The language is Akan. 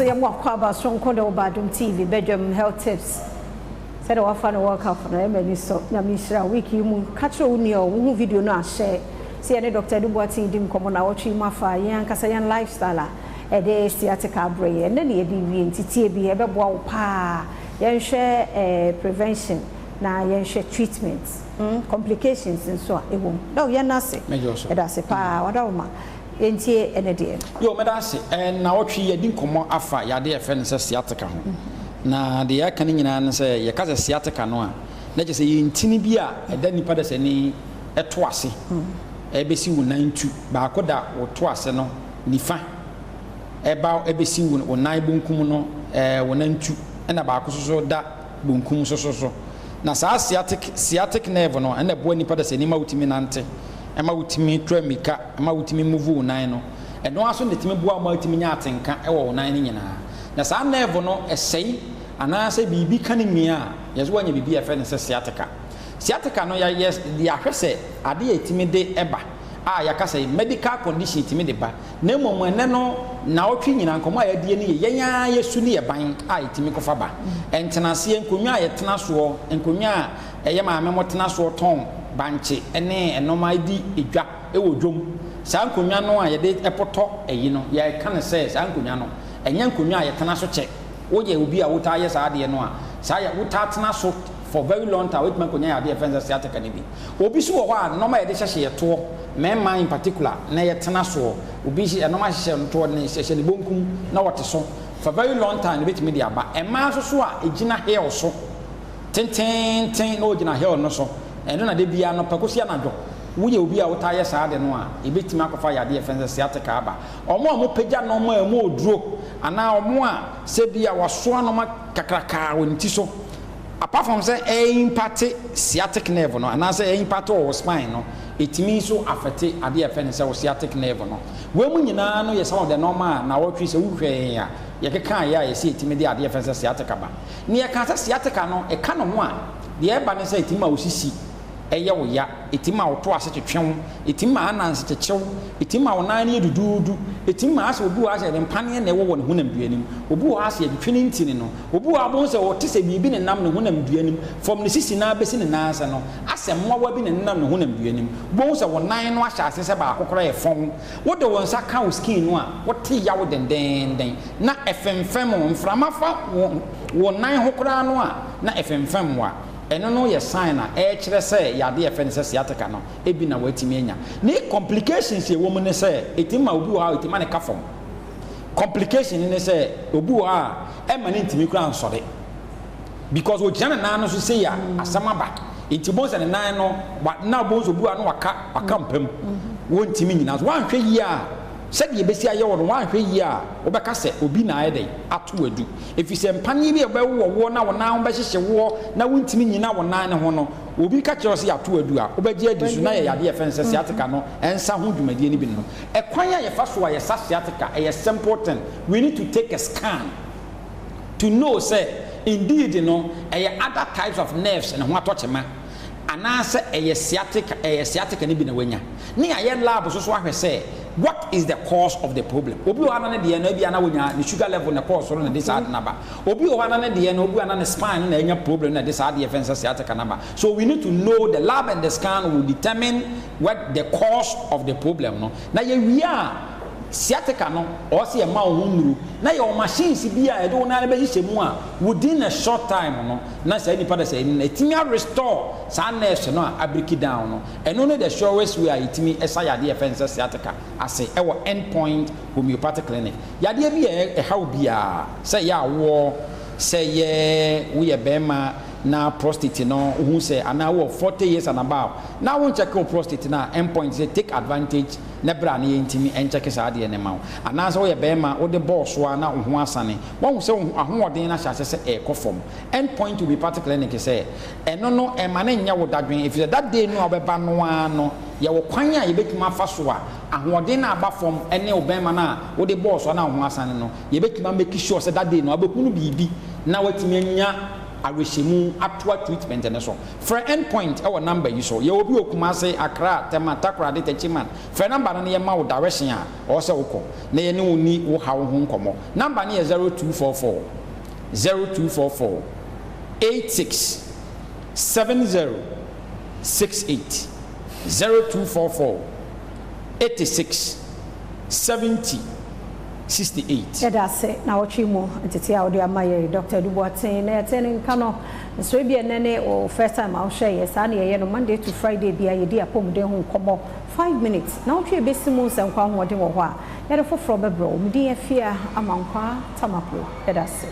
so yam wa kwa ba so nko de Adom TV bedwam health tips said wa fa no work out na emani so na mi shira week mu catch uni o wo video no a share see any Dr. Duboati dim komo na watch ma fa yan kasa yan lifestyle e de sciatica brain and na e di wi entitie bi e beboa wo pa yan share prevention na yan share treatment complications nso a ewo na yan na se e da se pa wada wo ma entie enede yo medase na wotwe ye din komo afa ya de efe ne sciatica ho na de ya kan nyina ne se ye kaza sciatica no a na je se yintini bi a eda nipa da se ni eto ase ebesi wo nantu ba akoda wo to ase no nifa eba ebesi wo nan bonkum no wo nantu na ba akoso da bonkum so na sa sciatic nerve no na bo nipa da se ni ma wutimi nante ema wutimi tramika ema wutimi move wo nan no eno aso ne timi bo ama wutimi nya atenka ewo wo nan ni nyina na sa nerve no esei ana se bibi kanimia yeso wanya bibi efe ne sciatica no ya hwese ade yetimi de eba a yakasa medical condition yetimi de ba na mmom ene no na otwe nyina nkomo ya die ne yenya yesu ne yeban a yetimi kofa ba entenase enkonwa yetena so enkonwa eye maame motena so ton banche ene enoma di edwa ewo dwom sa nkonwa no a yede epoto eyi no ya kan se sa nkonwa no enya nkonwa yetena so che woje obi a wota ye sa ade no a sa ya wota tena so for very long time with man konya ade fenza sciatica ne bi obi so wo a normal ye de hyehye to memma in particular na ye tena so obi shi normal hyehye to ne hyehye ne bonkum na wote so for very long time bit me dia ba emma so a ejina hair so ten no ojina hair no so eno na de bia no pakosia na dwo woye obi a wota ye sa ade no a ebetima akofa ya de fenza sciatica aba omo pagya no mo emo oduro ana omo a se bia waso anoma kakraka wonti so apart from say impact sciatic nerve no and say impact or spine no it means so affect ade efe say sciatic nerve no we mu nyina no ye some of the normal na wotwe say wuhwe ya ye keka ya ye say itimi de ade efe say sciatica ba ne ye kan say sciatica no e ka no ho a de e ba ne say itima osisi eye wo ya itima woto ase twetwe itima ananse kyekew itima wonan ne dududu itima ase obi wa ase de mpane na ewo ne honam duanim obi wa ase twetwe ntini no obi wa bon se wote se bibi ne nam ne honam duanim from ne sisi na besi ne nanse no ase mmowa bi ne nam ne honam duanim bon se wonan no ahya ase se ba akokora ye fon wo de won sa ka wo skin no a wote ya wo den na efemfem mframa fa wonan hokora no a na efemfem wa eno no ye sign na e kire se ya de efe ne sciatica no ebi na watimi anya ni complications ye wo mu ne se etima obi wa etima ne kafom complication ne se obi wa e ma ne ntimi kura nsore because o jana na no so se ya asama ba etimo se ne nan no na bo so obi wa no waka mpam wo ntimi nyina so wan hwe yi a said ye besi aye won wan hwe yi a obeka se obi na aye dey ato adu efise mpanye bi ebe wo na wona wo be hyehye wo na wontimi nyina wona ne ho no obi ka kire se ato adu a obeje adisu na ye yade ye fense sciatica no ensa ho dwumadie ni bi no ekwan ya ye fa so a ye sciatica a simple thing we need to take a scan to know say indeed other types of nerves and ho atochema anase sciatica ni bi na wanya ni aye lab so ahwe say what is the cause of the problem obi o anane de na bia na wonya ni sugar level na cause so na this hard number obi o anane de na obi anane spine na enya problem na this hard defense sciatica number so we need to know the lab and the scan will determine what the cause of the problem no na ye wi a sciatica no o se e ma wo nuru na ye o machines bia e do na be hye mu a within a short time no na say ni pada say na timi restore sa nerves no a break down no eno no the surest way a timi esa yade defense sciatica ase e wo end point homeopathic clinic yade bi e how bia say ya wo say ye we ye bema na prostate no who say ana wo 40 years and above now won check your prostate na endpoint say take advantage na bra na yentimi en check sa ade ne ma ana so ye bema wo de boss wa na ho asane won say ahoden na hya se e kofom endpoint will be particular clinic say eno no e ma na nya wo dadwen if that day no obeba no ano ye wo kwan a ye betuma fa so a ahoden na aba fom ene obema na wo de boss wa na ho asane no ye betuma make sure say that day no abekunu bibi na watimi nya awehyimu atoa treatment ne so for endpoint our number yi so ye obi okumase Accra Tema Takra de Techiman for number no ye ma wo direction a o se wokọ na ye ne oni wo ha wo ho nkomo number ne ye 0244 86 70 68 0244 86 70 68. Yeah, that's it. Now, what you more to tell the Amaya, Dr. Dubois, attending Cano, the Swabian Nene, or first time I'll share yes, Sunday, Monday to Friday, be a dear pom de home come 5 minutes. Now, she be Simons and Kwan, what you are. Yet, for Frobber Bro, dear fear among Tamapo. Yeah, that's it.